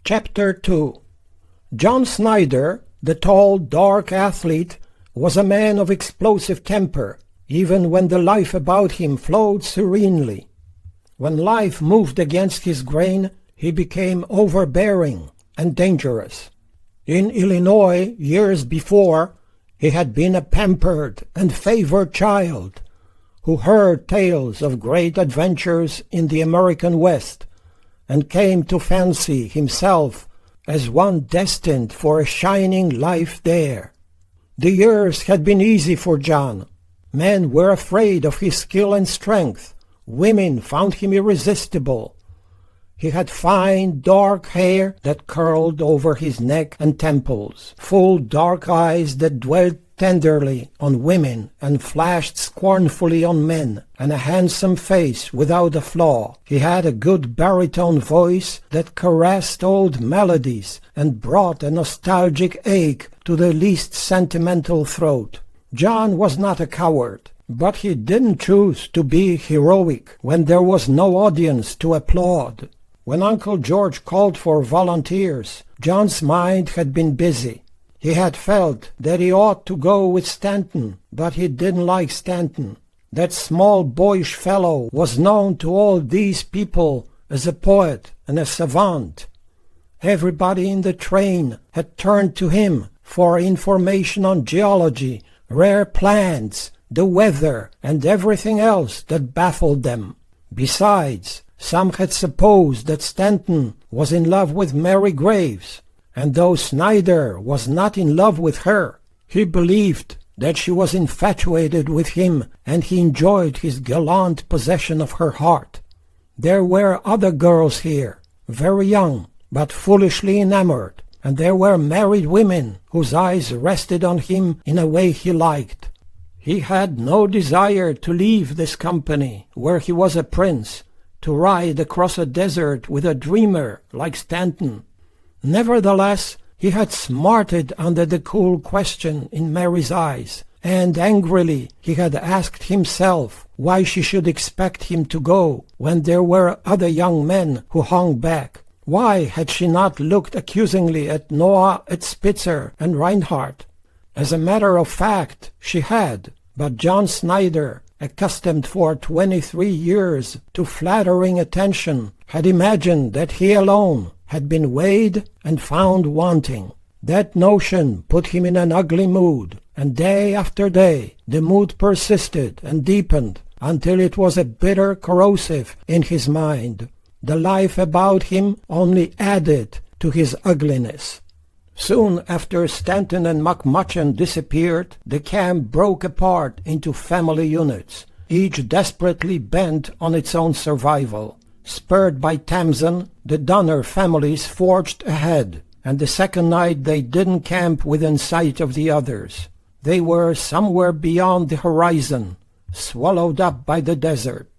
Chapter 2. John Snyder, the tall, dark athlete, was a man of explosive temper, even when the life about him flowed serenely. When life moved against his grain, he became overbearing and dangerous. In Illinois, years before, he had been a pampered and favored child, who heard tales of great adventures in the American West, and came to fancy himself as one destined for a shining life there. The years had been easy for John. Men were afraid of his skill and strength. Women found him irresistible. He had fine, dark hair that curled over his neck and temples, full dark eyes that dwelt tenderly on women and flashed scornfully on men, and a handsome face without a flaw. He had a good baritone voice that caressed old melodies and brought a nostalgic ache to the least sentimental throat. John was not a coward, but he didn't choose to be heroic when there was no audience to applaud. When Uncle George called for volunteers, John's mind had been busy. He had felt that he ought to go with Stanton, but he didn't like Stanton. That small boyish fellow was known to all these people as a poet and a savant. Everybody in the train had turned to him for information on geology, rare plants, the weather, and everything else that baffled them. Besides, some had supposed that Stanton was in love with Mary Graves, and though Snyder was not in love with her, he believed that she was infatuated with him, and he enjoyed his gallant possession of her heart. There were other girls here, very young, but foolishly enamored, and there were married women whose eyes rested on him in a way he liked. He had no desire to leave this company, where he was a prince, to ride across a desert with a dreamer like Stanton. Nevertheless, he had smarted under the cool question in Mary's eyes, and angrily he had asked himself why she should expect him to go when there were other young men who hung back. Why had she not looked accusingly at Noah, at Spitzer, and Reinhardt? As a matter of fact, she had, but John Snyder, accustomed for 23 years to flattering attention, had imagined that he alone had been weighed and found wanting. That notion put him in an ugly mood, and day after day the mood persisted and deepened until it was a bitter corrosive in his mind. The life about him only added to his ugliness. Soon after Stanton and McMutchen disappeared, the camp broke apart into family units, each desperately bent on its own survival. Spurred by Tamsen, the Donner families forged ahead, and the second night they didn't camp within sight of the others. They were somewhere beyond the horizon, swallowed up by the desert.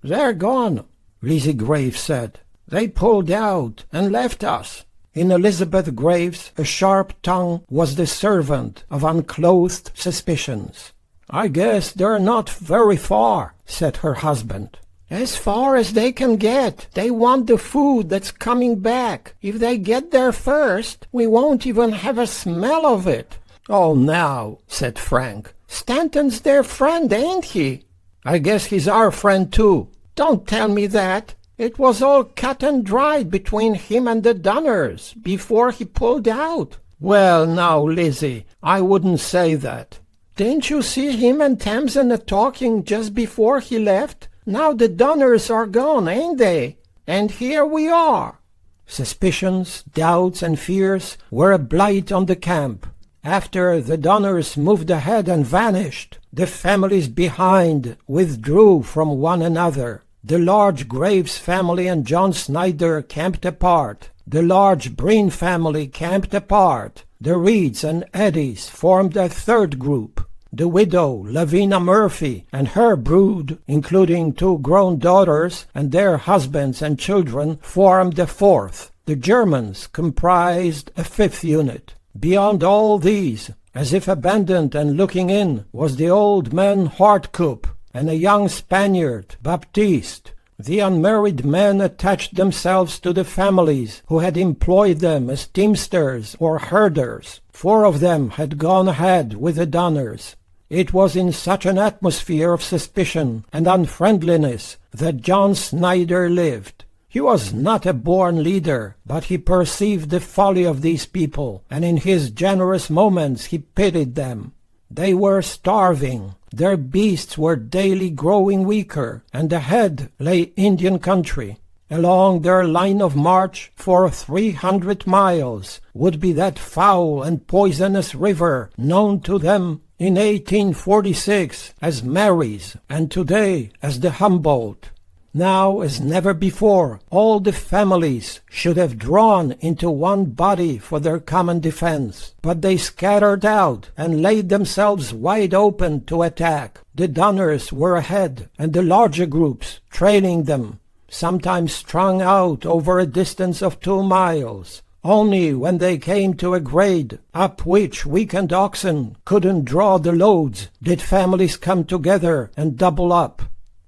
"They're gone," Lizzie Graves said. "They pulled out and left us." In Elizabeth Graves, a sharp tongue was the servant of unclothed suspicions. "I guess they're not very far," said her husband. "As far as they can get. They want the food that's coming back. If they get there first, we won't even have a smell of it." "Oh, now," said Frank. "Stanton's their friend, ain't he?" "I guess he's our friend, too." "Don't tell me that. It was all cut and dried between him and the Donners before he pulled out." "Well, now, Lizzie, I wouldn't say that." "Didn't you see him and Tamsen a-talking just before he left? Now the Donners are gone, ain't they? And here we are." Suspicions, doubts, and fears were a blight on the camp. After the Donners moved ahead and vanished, the families behind withdrew from one another. The large Graves family and John Snyder camped apart. The large Breen family camped apart. The Reeds and Eddies formed a third group. The widow, Lavina Murphy, and her brood, including 2 grown daughters and their husbands and children, formed a fourth. The Germans comprised a fifth unit. Beyond all these, as if abandoned and looking in, was the old man Hartkoop and a young Spaniard, Baptiste, The unmarried men attached themselves to the families who had employed them as teamsters or herders. 4 of them had gone ahead with the Donners. It was in such an atmosphere of suspicion and unfriendliness that John Snyder lived. He was not a born leader, but he perceived the folly of these people, and in his generous moments he pitied them. They were starving. Their beasts were daily growing weaker, and ahead lay Indian country. Along their line of march for 300 miles would be that foul and poisonous river known to them in 1846 as Mary's, and today as the Humboldt. Now, as never before, all the families should have drawn into one body for their common defense, but they scattered out and laid themselves wide open to attack. The Donners were ahead, and the larger groups trailing them, sometimes strung out over a distance of 2 miles. Only when they came to a grade up which weakened oxen couldn't draw the loads did families come together and double up.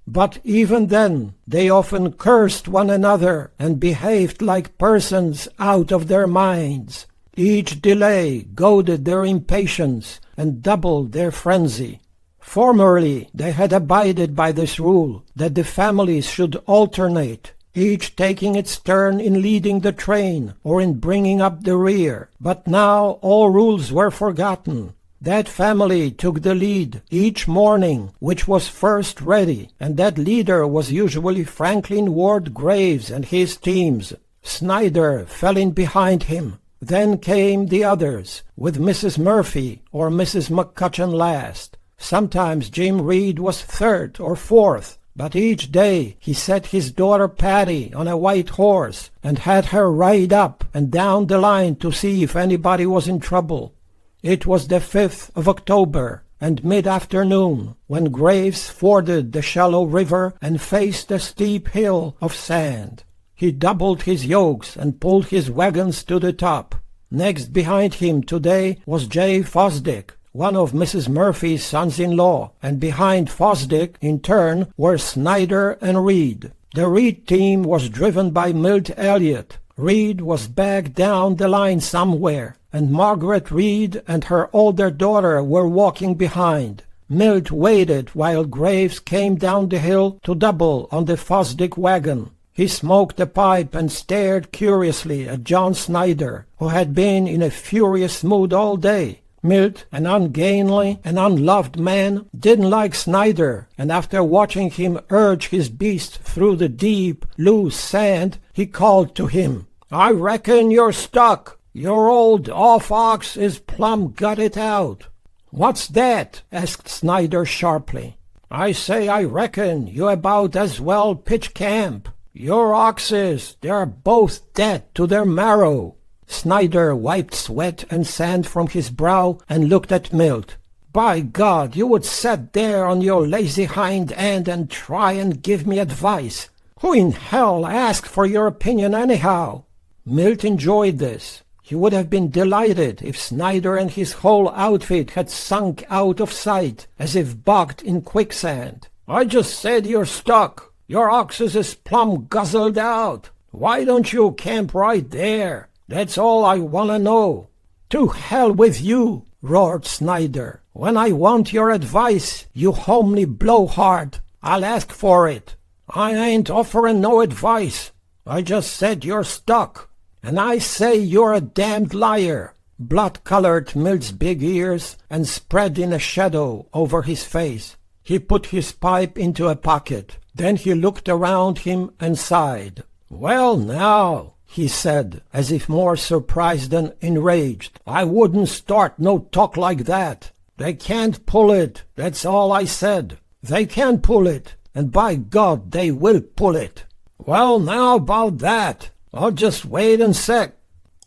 But even then, they often cursed one another and behaved like persons out of their minds. Each delay goaded their impatience and doubled their frenzy. Formerly, they had abided by this rule, that the families should alternate, each taking its turn in leading the train or in bringing up the rear. But now all rules were forgotten. That family took the lead each morning, which was first ready, and that leader was usually Franklin Ward Graves and his teams. Snyder fell in behind him. Then came the others, with Mrs. Murphy or Mrs. McCutcheon last. Sometimes Jim Reed was 3rd or 4th, but each day he set his daughter Patty on a white horse and had her ride up and down the line to see if anybody was in trouble. It was the 5th of October, and mid-afternoon, when Graves forded the shallow river and faced a steep hill of sand. He doubled his yokes and pulled his wagons to the top. Next behind him today was J. Fosdick, one of Mrs. Murphy's sons-in-law, and behind Fosdick, in turn, were Snyder and Reed. The Reed team was driven by Milt Elliott. Reed was back down the line somewhere, and Margaret Reed and her older daughter were walking behind. Milt waited while Graves came down the hill to double on the Fosdick wagon. He smoked a pipe and stared curiously at John Snyder, who had been in a furious mood all day. Milt, an ungainly and unloved man, didn't like Snyder, and after watching him urge his beast through the deep, loose sand, he called to him, "I reckon you're stuck. Your old off-ox is plumb gutted out." "What's that?" asked Snyder sharply. "I say I reckon you about as well pitch camp. Your oxes, they're both dead to their marrow." Snyder wiped sweat and sand from his brow and looked at Milt. "By God, you would sit there on your lazy hind end and try and give me advice. Who in hell asked for your opinion anyhow?" Milt enjoyed this. He would have been delighted if Snyder and his whole outfit had sunk out of sight, as if bogged in quicksand. "I just said you're stuck. Your oxes is plumb guzzled out. Why don't you camp right there? That's all I want to know." "To hell with you," roared Snyder. "When I want your advice, you homely blowhard, I'll ask for it. I ain't offering no advice. I just said you're stuck. And I say you're a damned liar." Blood colored Milt's big ears and spread in a shadow over his face. He put his pipe into a pocket. Then he looked around him and sighed. "Well now," he said, as if more surprised than enraged, "I wouldn't start no talk like that. They can't pull it, that's all I said. They can pull it, and by God they will pull it." "Well now about that, I'll just wait and see."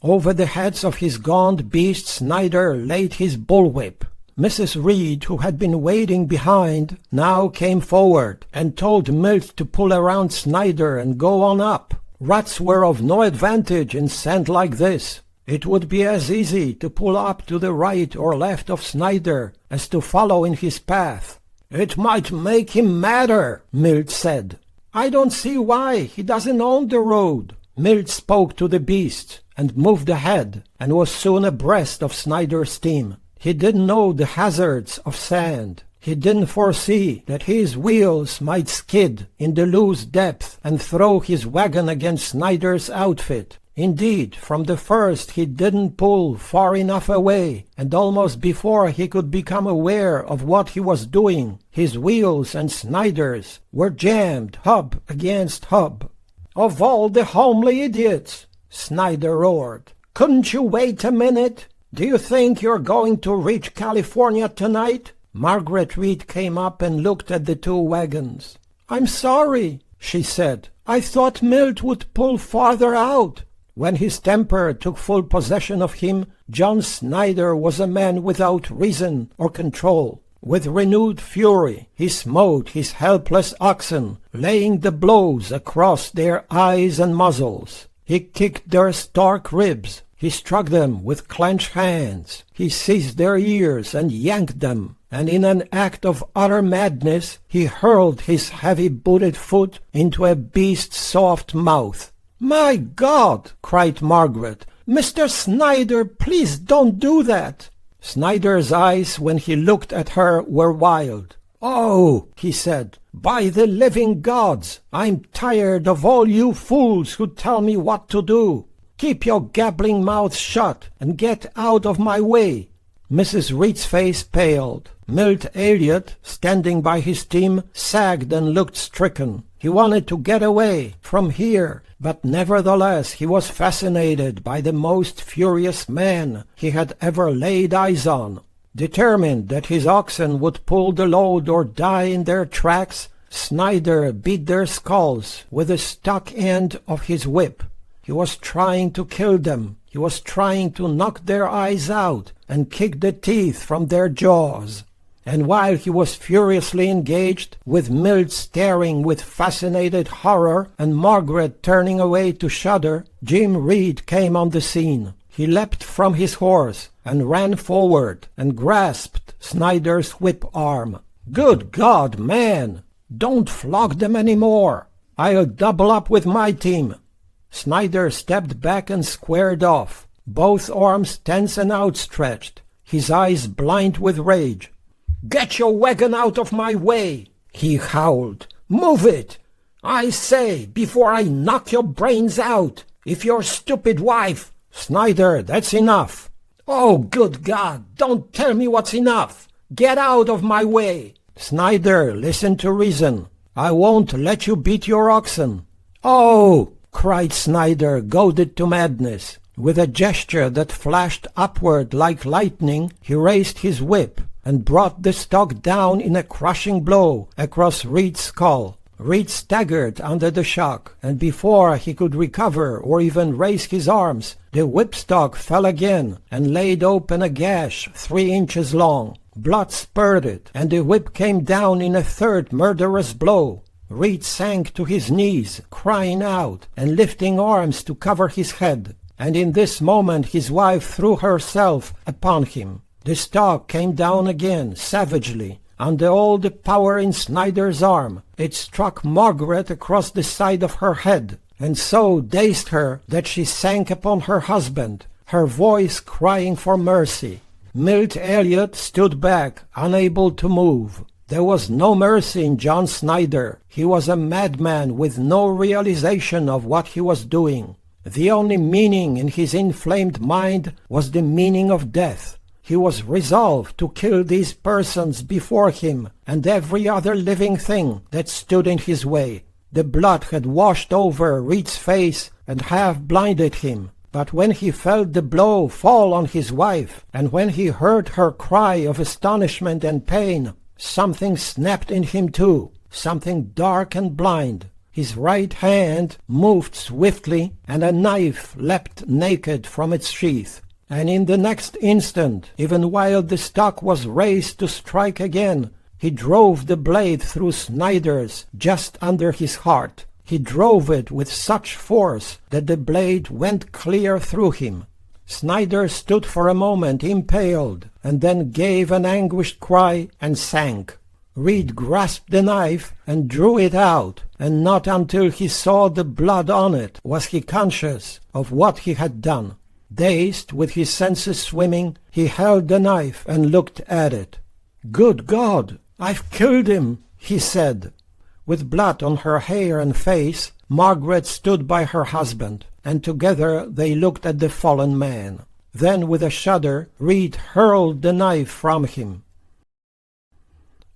Over the heads of his gaunt beast Snyder laid his bullwhip. Mrs. Reed, who had been waiting behind, now came forward and told Milt to pull around Snyder and go on up. Ruts were of no advantage in sand like this. It would be as easy to pull up to the right or left of Snyder as to follow in his path. "It might make him madder," Milt said. "I don't see why. He doesn't own the road." Milt spoke to the beast and moved ahead and was soon abreast of Snyder's team. He didn't know the hazards of sand. He didn't foresee that his wheels might skid in the loose depth and throw his wagon against Snyder's outfit. Indeed, from the first he didn't pull far enough away, and almost before he could become aware of what he was doing, his wheels and Snyder's were jammed hub against hub. "Of all the homely idiots!" Snyder roared. "Couldn't you wait a minute? Do you think you're going to reach California tonight?" Margaret Reed came up and looked at the two wagons. "I'm sorry," she said. "I thought Milt would pull farther out." When his temper took full possession of him, John Snyder was a man without reason or control. With renewed fury, he smote his helpless oxen, laying the blows across their eyes and muzzles. He kicked their stark ribs. He struck them with clenched hands. He seized their ears and yanked them, and in an act of utter madness, he hurled his heavy-booted foot into a beast's soft mouth. "My God!" cried Margaret. "Mr. Snyder, please don't do that!" Snyder's eyes, when he looked at her, were wild. "Oh," he said, "by the living gods, I'm tired of all you fools who tell me what to do. Keep your gabbling mouths shut and get out of my way." Mrs. Reed's face paled. Milt Elliott, standing by his team, sagged and looked stricken. He wanted to get away from here, but nevertheless he was fascinated by the most furious man he had ever laid eyes on. Determined that his oxen would pull the load or die in their tracks, Snyder beat their skulls with the stock end of his whip. He was trying to kill them. He was trying to knock their eyes out and kick the teeth from their jaws. And while he was furiously engaged, with Milt staring with fascinated horror and Margaret turning away to shudder, Jim Reed came on the scene. He leapt from his horse and ran forward and grasped Snyder's whip arm. "Good God, man! Don't flog them any more! I'll double up with my team!" Snyder stepped back and squared off, both arms tense and outstretched, his eyes blind with rage. "Get your wagon out of my way!" he howled. "Move it! I say, before I knock your brains out! If your stupid wife—" "Snyder, that's enough!" "Oh, good God! Don't tell me what's enough! Get out of my way!" "Snyder, listen to reason. I won't let you beat your oxen." "Oh!" cried Snyder, goaded to madness. With a gesture that flashed upward like lightning, he raised his whip and brought the stock down in a crushing blow across Reed's skull. Reed staggered under the shock, and before he could recover or even raise his arms, the whipstock fell again and laid open a gash 3 inches long. Blood spurted, and the whip came down in a third murderous blow. Reed sank to his knees, crying out and lifting arms to cover his head, and in this moment his wife threw herself upon him. The stock came down again, savagely. Under all the power in Snyder's arm, it struck Margaret across the side of her head, and so dazed her that she sank upon her husband, her voice crying for mercy. Milt Elliott stood back, unable to move. There was no mercy in John Snyder. He was a madman with no realization of what he was doing. The only meaning in his inflamed mind was the meaning of death. He was resolved to kill these persons before him and every other living thing that stood in his way. The blood had washed over Reed's face and half blinded him. But when he felt the blow fall on his wife, and when he heard her cry of astonishment and pain, something snapped in him too, something dark and blind. His right hand moved swiftly, and a knife leapt naked from its sheath. And in the next instant, even while the stock was raised to strike again, he drove the blade through Snyder's just under his heart. He drove it with such force that the blade went clear through him. Snyder stood for a moment impaled, and then gave an anguished cry and sank. Reed grasped the knife and drew it out, and not until he saw the blood on it was he conscious of what he had done. Dazed, with his senses swimming, he held the knife and looked at it. "Good God, I've killed him," he said. With blood on her hair and face, Margaret stood by her husband, and together they looked at the fallen man. Then, with a shudder, Reed hurled the knife from him.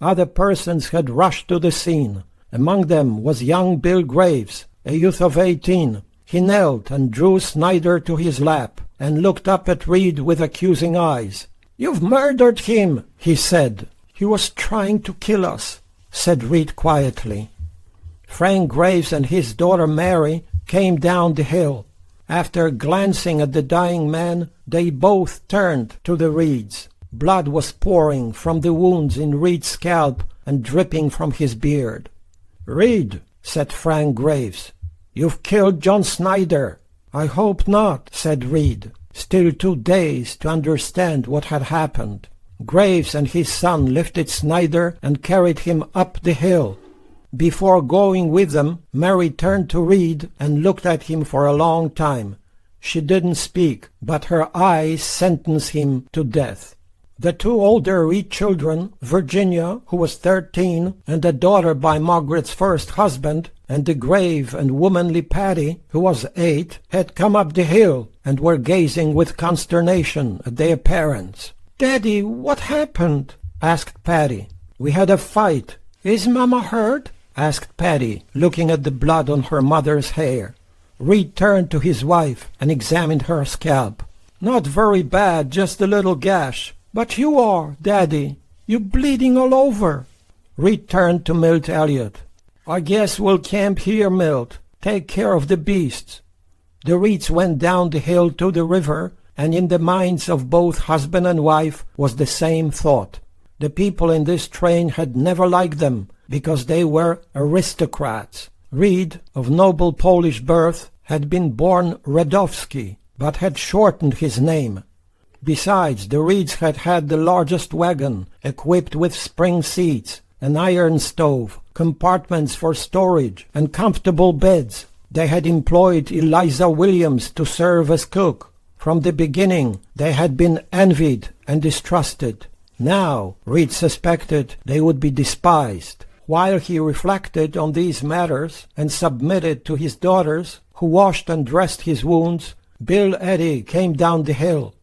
Other persons had rushed to the scene. Among them was young Bill Graves, a youth of 18. He knelt and drew Snyder to his lap, and looked up at Reed with accusing eyes. "You've murdered him," he said. "He was trying to kill us," said Reed quietly. Frank Graves and his daughter Mary came down the hill. After glancing at the dying man, they both turned to the Reeds. Blood was pouring from the wounds in Reed's scalp and dripping from his beard. "Reed," said Frank Graves, "you've killed John Snyder." "I hope not," said Reed, still too dazed to understand what had happened. Graves and his son lifted Snyder and carried him up the hill. Before going with them, Mary turned to Reed and looked at him for a long time. She didn't speak, but her eyes sentenced him to death. The two older Reed children, Virginia, who was 13, and a daughter by Margaret's first husband, and the grave and womanly Patty, who was 8, had come up the hill and were gazing with consternation at their parents. "Daddy, what happened?" asked Patty. "We had a fight." "Is Mama hurt?" asked Patty, looking at the blood on her mother's hair. Reed turned to his wife and examined her scalp. "Not very bad, just a little gash. But you are, Daddy. You're bleeding all over." Reed turned to Milt Elliott. "I guess we'll camp here, Milt. Take care of the beasts." The Reeds went down the hill to the river, and in the minds of both husband and wife was the same thought. The people in this train had never liked them, because they were aristocrats. Reed, of noble Polish birth, had been born Radowski, but had shortened his name. Besides, the Reeds had had the largest wagon, equipped with spring seats, an iron stove, compartments for storage, and comfortable beds. They had employed Eliza Williams to serve as cook. From the beginning, they had been envied and distrusted. Now, Reed suspected they would be despised. While he reflected on these matters and submitted to his daughters, who washed and dressed his wounds, Bill Eddy came down the hill.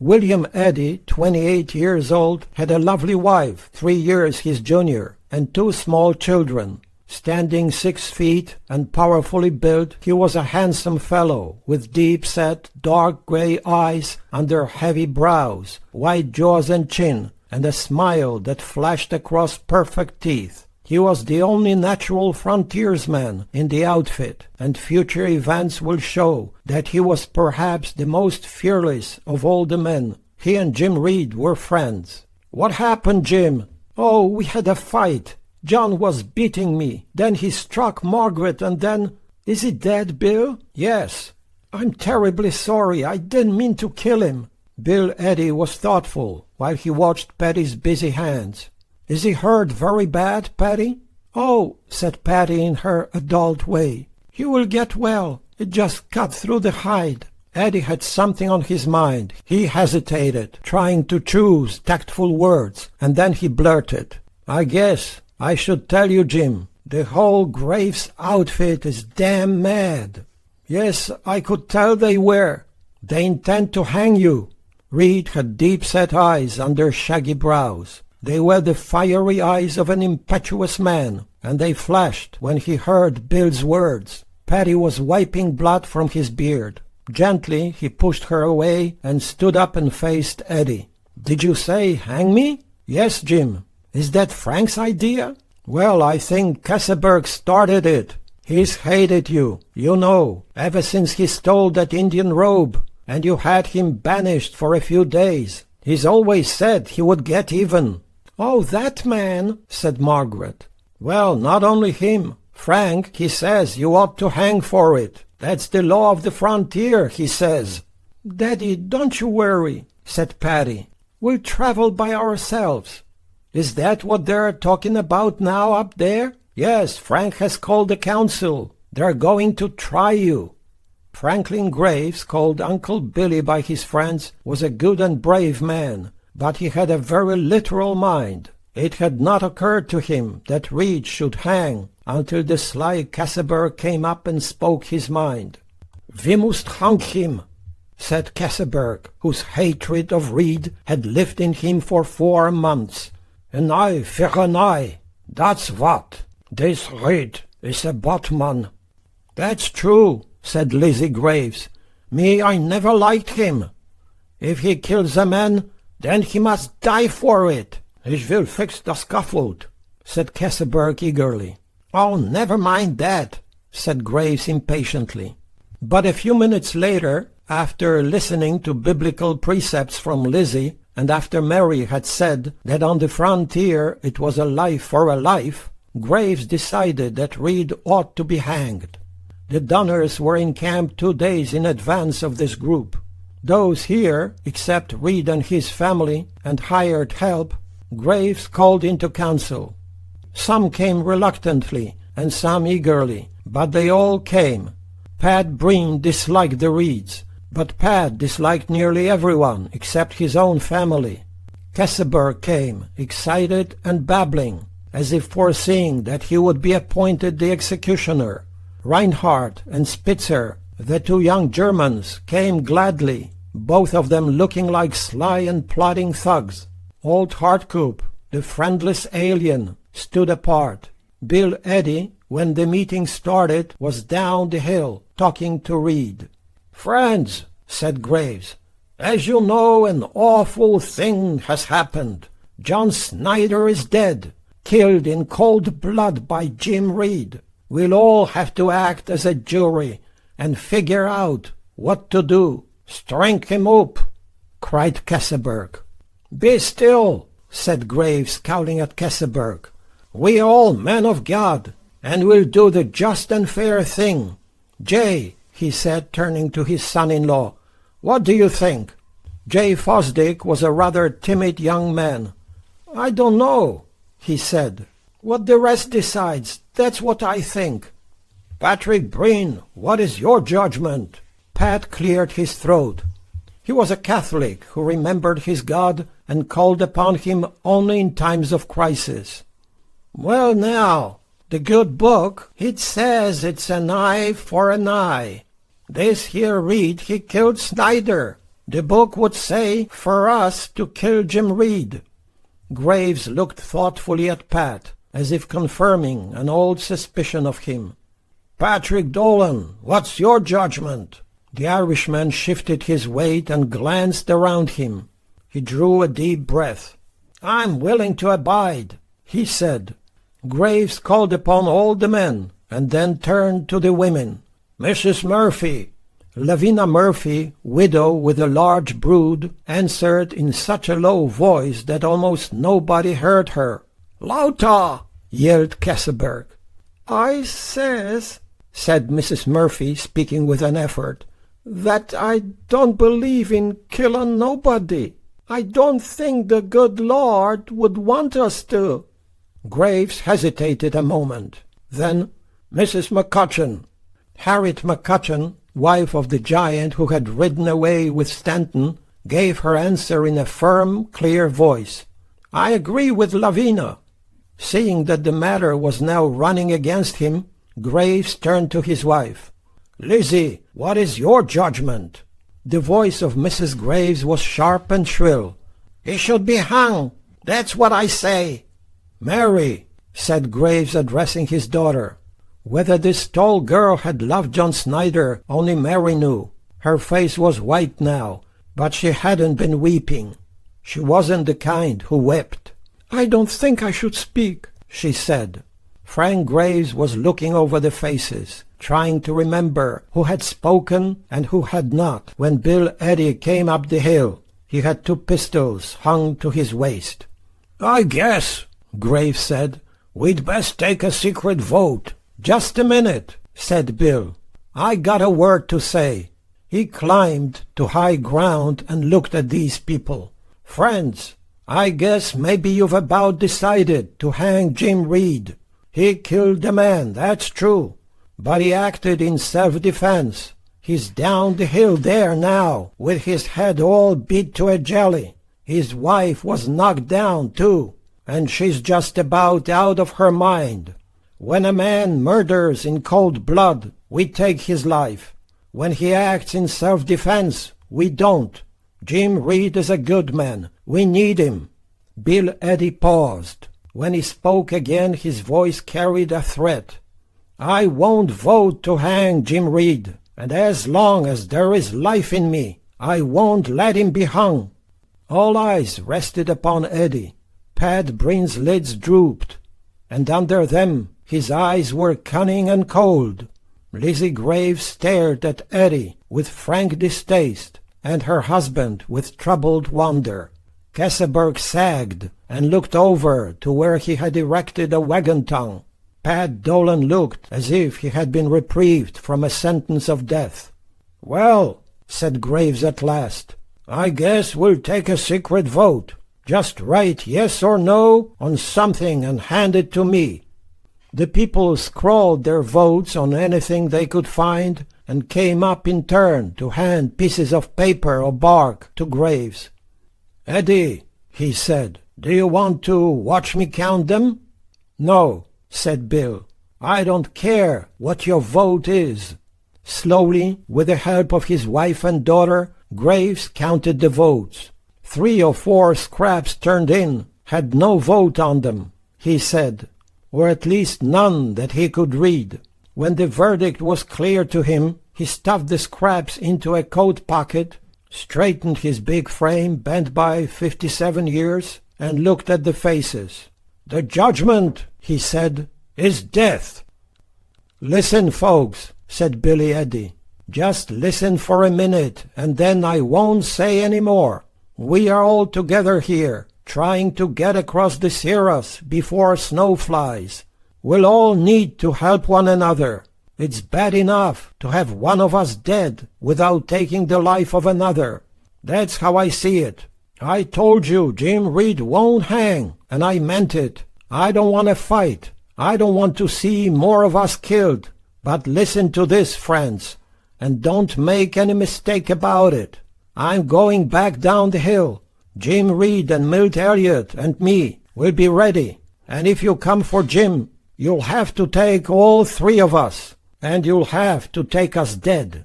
William Eddy, 28 years old, had a lovely wife, 3 years his junior, and 2 small children. Standing 6 feet and powerfully built, he was a handsome fellow, with deep-set, dark gray eyes under heavy brows, wide jaws and chin, and a smile that flashed across perfect teeth. He was the only natural frontiersman in the outfit, and future events will show that he was perhaps the most fearless of all the men. He and Jim Reed were friends. "What happened, Jim?" "Oh, we had a fight. John was beating me. Then he struck Margaret, and then—" "Is he dead, Bill?" "Yes." "I'm terribly sorry. I didn't mean to kill him." Bill Eddy was thoughtful while he watched Patty's busy hands. "Is he hurt very bad, Patty?" "Oh," said Patty in her adult way, "he will get well. It just cut through the hide." Eddy had something on his mind. He hesitated, trying to choose tactful words, and then he blurted, "I guess I should tell you, Jim, the whole Graves outfit is damn mad." "Yes, I could tell they were. They intend to hang you." Reed had deep-set eyes under shaggy brows. They were the fiery eyes of an impetuous man, and they flashed when he heard Bill's words. Patty was wiping blood from his beard. Gently he pushed her away and stood up and faced Eddy. "Did you say hang me?" "Yes, Jim." "Is that Frank's idea?" "Well, I think Kesseberg started it. He's hated you, you know, ever since he stole that Indian robe, and you had him banished for a few days. He's always said he would get even." "Oh, that man," said Margaret. "Well, not only him. Frank, he says you ought to hang for it. That's the law of the frontier, he says." "Daddy, don't you worry," said Patty. "We'll travel by ourselves." Is that what they're talking about now up there? Yes, Frank has called the council. They're going to try you. Franklin Graves, called Uncle Billy by his friends, was a good and brave man, but he had a very literal mind. It had not occurred to him that Reed should hang until the sly Kasseberg came up and spoke his mind. "We must hang him," said Kasseberg, whose hatred of Reed had lived in him for 4 months. "An eye for an eye, that's what. This Reed is a botman." "That's true," said Lizzie Graves. "Me, I never liked him. If he kills a man, then he must die for it." "Ich will fix the scaffold," said Kasseberg eagerly. "Oh, never mind that," said Graves impatiently. But a few minutes later, after listening to biblical precepts from Lizzie, and after Mary had said that on the frontier it was a life for a life, Graves decided that Reed ought to be hanged. The Donners were in camp 2 days in advance of this group. Those here, except Reed and his family and hired help, Graves called into council. Some came reluctantly and some eagerly, but they all came. Pat Breen disliked the Reeds, but Pat disliked nearly everyone except his own family. Kasseberg came, excited and babbling, as if foreseeing that he would be appointed the executioner. Reinhardt and Spitzer, the 2 young Germans, came gladly, both of them looking like sly and plotting thugs. Old Hartkoop, the friendless alien, stood apart. Bill Eddy, when the meeting started, was down the hill, talking to Reed. "Friends," said Graves, "as you know, an awful thing has happened. John Snyder is dead, killed in cold blood by Jim Reed. We'll all have to act as a jury and figure out what to do." "String him up," cried Kasseberg. "Be still," said Graves, scowling at Kasseberg. "We all men of God, and we'll do the just and fair thing. Jay," he said, turning to his son-in-law, "what do you think?" Jay Fosdick was a rather timid young man. "I don't know," he said. "What the rest decides, that's what I think." "Patrick Breen, what is your judgment?" Pat cleared his throat. He was a Catholic who remembered his God and called upon him only in times of crisis. "Well now, the good book, it says it's an eye for an eye. This here Reed, he killed Snyder. The book would say for us to kill Jim Reed." Graves looked thoughtfully at Pat, as if confirming an old suspicion of him. "Patrick Dolan, what's your judgment?" The Irishman shifted his weight and glanced around him. He drew a deep breath. "I'm willing to abide," he said. Graves called upon all the men, and then turned to the women. "Mrs. Murphy." Lavina Murphy, widow with a large brood, answered in such a low voice that almost nobody heard her. "Louta!" yelled Kasseberg. "I says," said Mrs. Murphy, speaking with an effort, "that I don't believe in killing nobody. I don't think the good Lord would want us to." Graves hesitated a moment. Then, "Mrs. McCutcheon." Harriet McCutcheon, wife of the giant who had ridden away with Stanton, gave her answer in a firm, clear voice. "I agree with Lavina." Seeing that the matter was now running against him, Graves turned to his wife. "Lizzie, what is your judgment?" The voice of Mrs. Graves was sharp and shrill. "He should be hung. That's what I say." "Mary," said Graves, addressing his daughter. Whether this tall girl had loved John Snyder, only Mary knew. Her face was white now, but she hadn't been weeping. She wasn't the kind who wept. "I don't think I should speak," she said. Frank Graves was looking over the faces, trying to remember who had spoken and who had not. When Bill Eddy came up the hill, he had 2 pistols hung to his waist. "I guess," Graves said, "we'd best take a secret vote." "Just a minute," said Bill. "I got a word to say." He climbed to high ground and looked at these people. "Friends, I guess maybe you've about decided to hang Jim Reed. He killed the man, that's true, but he acted in self-defense. He's down the hill there now, with his head all beat to a jelly. His wife was knocked down, too, and she's just about out of her mind. When a man murders in cold blood, we take his life. When he acts in self-defense, we don't. Jim Reed is a good man. We need him." Bill Eddy paused. When he spoke again, his voice carried a threat. "I won't vote to hang Jim Reed, and as long as there is life in me, I won't let him be hung." All eyes rested upon Eddy. Pat Breen's lids drooped, and under them his eyes were cunning and cold. Lizzie Graves stared at Eddy with frank distaste, and her husband with troubled wonder. Kesselberg sagged and looked over to where he had erected a wagon tongue. Pat Dolan looked as if he had been reprieved from a sentence of death. "Well," said Graves at last, "I guess we'll take a secret vote. Just write yes or no on something and hand it to me." The people scrawled their votes on anything they could find and came up in turn to hand pieces of paper or bark to Graves. "Eddy," he said, "do you want to watch me count them?" "No," said Bill. "I don't care what your vote is." Slowly, with the help of his wife and daughter, Graves counted the votes. 3 or 4 scraps turned in had no vote on them, he said, or at least none that he could read. When the verdict was clear to him, he stuffed the scraps into a coat pocket, straightened his big frame bent by 57 years, and looked at the faces. "The judgment," he said, "is death." "Listen, folks," said Billy Eddy. "Just listen for a minute, and then I won't say any more. We are all together here, trying to get across the Sierras before snow flies. We'll all need to help one another. It's bad enough to have one of us dead without taking the life of another. That's how I see it. I told you Jim Reed won't hang, and I meant it. I don't want to fight. I don't want to see more of us killed. But listen to this, friends, and don't make any mistake about it. I'm going back down the hill. Jim Reed and Milt Elliott and me will be ready, and if you come for Jim, you'll have to take all 3 of us, and you'll have to take us dead.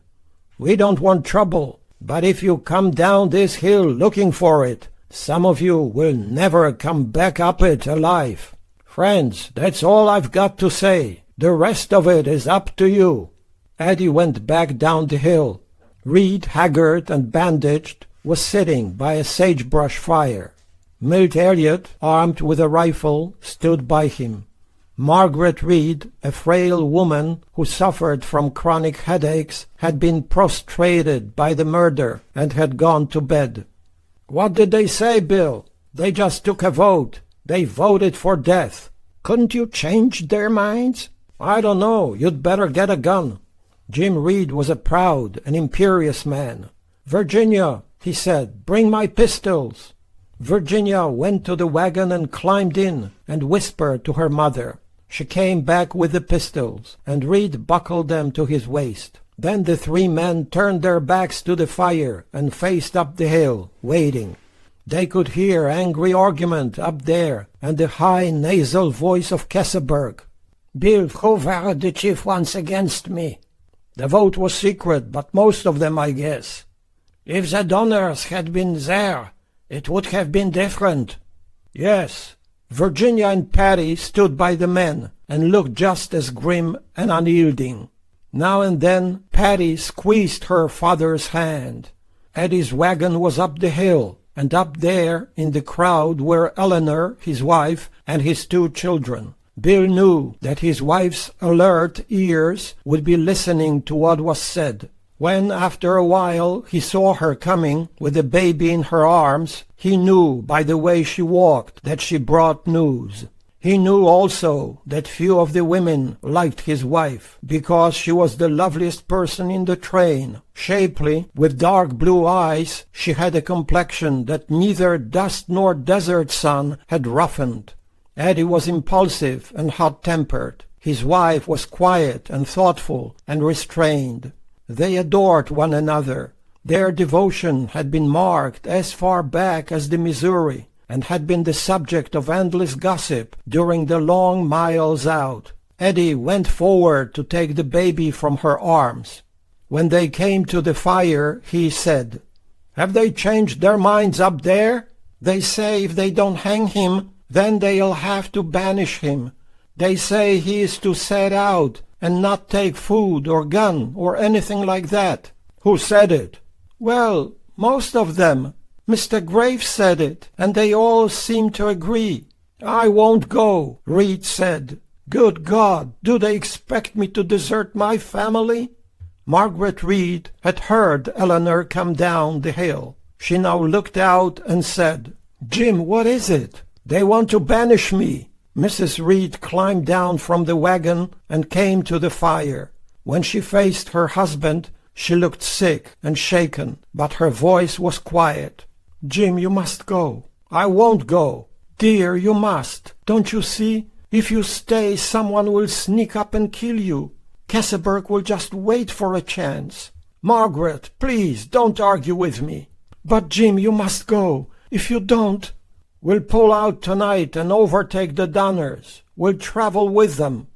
We don't want trouble, but if you come down this hill looking for it, some of you will never come back up it alive. Friends, that's all I've got to say. The rest of it is up to you." Eddy went back down the hill. Reed, haggard and bandaged, was sitting by a sagebrush fire. Milt Elliott, armed with a rifle, stood by him. Margaret Reed, a frail woman who suffered from chronic headaches, had been prostrated by the murder and had gone to bed. "What did they say, Bill?" "They just took a vote. They voted for death." "Couldn't you change their minds?" "I don't know. You'd better get a gun." Jim Reed was a proud and imperious man. "Virginia," he said, "bring my pistols." Virginia went to the wagon and climbed in and whispered to her mother. She came back with the pistols, and Reed buckled them to his waist. Then the 3 men turned their backs to the fire and faced up the hill, waiting. They could hear angry argument up there and the high nasal voice of Kesselberg. "Bill, who were the chief ones against me?" "The vote was secret, but most of them, I guess." "If the Donners had been there, it would have been different." "Yes." Virginia and Patty stood by the men and looked just as grim and unyielding. Now and then Patty squeezed her father's hand. Eddy's wagon was up the hill, and up there in the crowd were Eleanor, his wife, and his 2 children. Bill knew that his wife's alert ears would be listening to what was said. When, after a while, he saw her coming with the baby in her arms, he knew by the way she walked that she brought news. He knew also that few of the women liked his wife, because she was the loveliest person in the train. Shapely, with dark blue eyes, she had a complexion that neither dust nor desert sun had roughened. Eddie was impulsive and hot-tempered. His wife was quiet and thoughtful and restrained. They adored one another. Their devotion had been marked as far back as the Missouri, and had been the subject of endless gossip during the long miles out. Eddie went forward to take the baby from her arms. When they came to the fire, he said, "Have they changed their minds up there? They say if they don't hang him, then they'll have to banish him. They say he is to set out and not take food or gun or anything like that." "Who said it?" "Well, most of them. Mr. Graves said it, and they all seem to agree." "I won't go," Reed said. "Good God, do they expect me to desert my family?" Margaret Reed had heard Eleanor come down the hill. She now looked out and said, "Jim, what is it?" "They want to banish me." Mrs. Reed climbed down from the wagon and came to the fire. When she faced her husband, she looked sick and shaken, but her voice was quiet. "Jim, you must go." "I won't go." "Dear, you must. Don't you see? If you stay, someone will sneak up and kill you. Kesseberg will just wait for a chance." "Margaret, please, don't argue with me." "But, Jim, you must go. If you don't—" "We'll pull out tonight and overtake the Donners. We'll travel with them."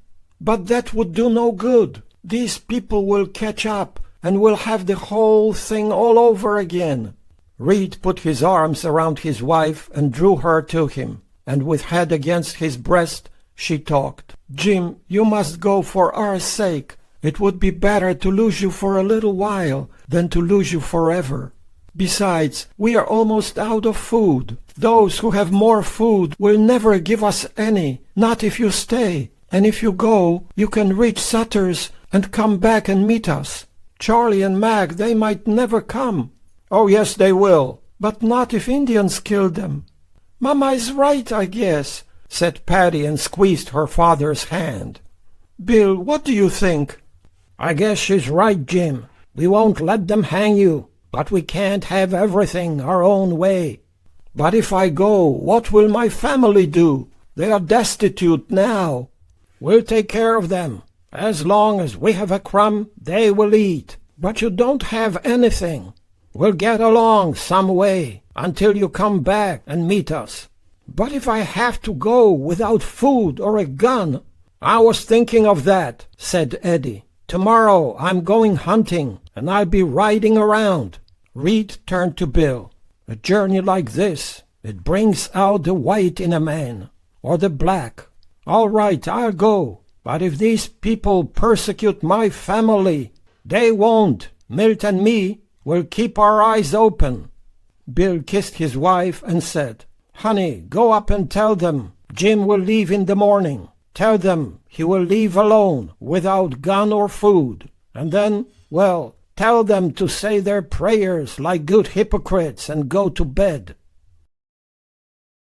"But that would do no good. These people will catch up, and we'll have the whole thing all over again." Reed put his arms around his wife and drew her to him, and with head against his breast she talked. "Jim, you must go for our sake. It would be better to lose you for a little while than to lose you forever. Besides, we are almost out of food. Those who have more food will never give us any, not if you stay. And if you go, you can reach Sutter's and come back and meet us. Charlie and Mag, they might never come." "Oh, yes, they will." "But not if Indians kill them." "Mama is right, I guess," said Patty and squeezed her father's hand. "Bill, what do you think?" "I guess she's right, Jim. We won't let them hang you, but we can't have everything our own way." "But if I go, what will my family do? They are destitute now." "We'll take care of them. As long as we have a crumb, they will eat." "But you don't have anything." "We'll get along some way until you come back and meet us." "But if I have to go without food or a gun—" "I was thinking of that," said Eddie. "Tomorrow I'm going hunting, and I'll be riding around." Reed turned to Bill. "A journey like this, it brings out the white in a man, or the black. All right, I'll go. But if these people persecute my family—" "They won't. Milt and me will keep our eyes open." Bill kissed his wife and said, "Honey, go up and tell them Jim will leave in the morning. Tell them he will leave alone, without gun or food. And then, well, tell them to say their prayers like good hypocrites and go to bed."